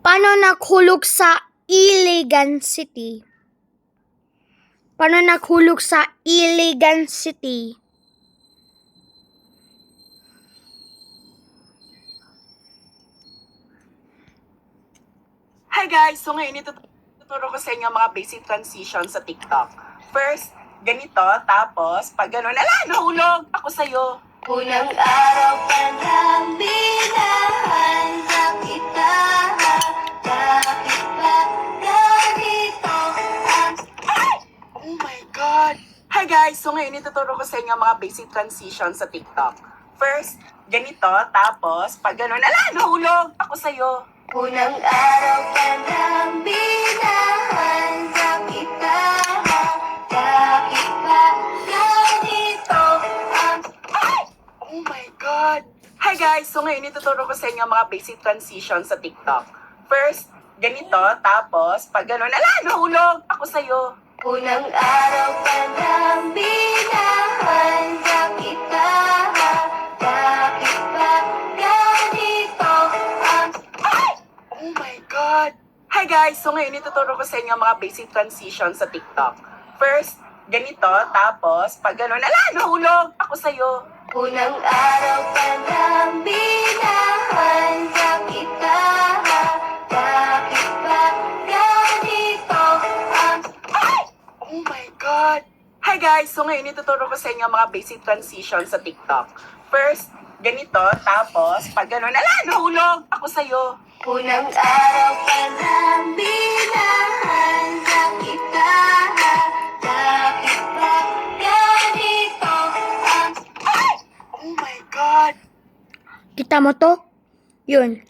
Paano naghulog sa Iligan City? Paano naghulog sa Iligan City? Hi guys! So ngayon ituturo ko sa inyo mga basic transition sa TikTok. First, ganito, tapos pag gano'n, nahulog ako sa'yo. Unang araw pa lang binahanda kita. Bakit ba ganito ang... Oh my God! Hi guys! So ngayon ituturo ko sa inyo mga basic transition sa TikTok. First, ganito, tapos pag gano'n, nahulog ako sa'yo. Unang araw pa lang binahanda kita. Bakit ba ganito ang... Oh my God! Hi guys! So ngayon ituturo ko sa inyo mga basic transition sa TikTok. First, ganito, tapos pag gano'n, nahulog ako sa'yo. Unang araw pa lang binahanda kita. Bakit ba ganito ang... Oh my God! Hi guys! So ngayon ituturo ko sa inyo mga basic transition sa TikTok. First, ganito, tapos pag gano'n, nahulog ako sa'yo. Unang araw pa lang binahanda kita. Bakit ba ganito ang... Oh my God! Hi guys! So ngayon ituturo ko sa inyo mga basic transition sa TikTok. First, ganito, tapos pag gano'n, nahulog ako sa'yo. Unang araw pa lang binahanda kita. Bakit ba ganito ang... Oh my God! Kita mo to? Yun.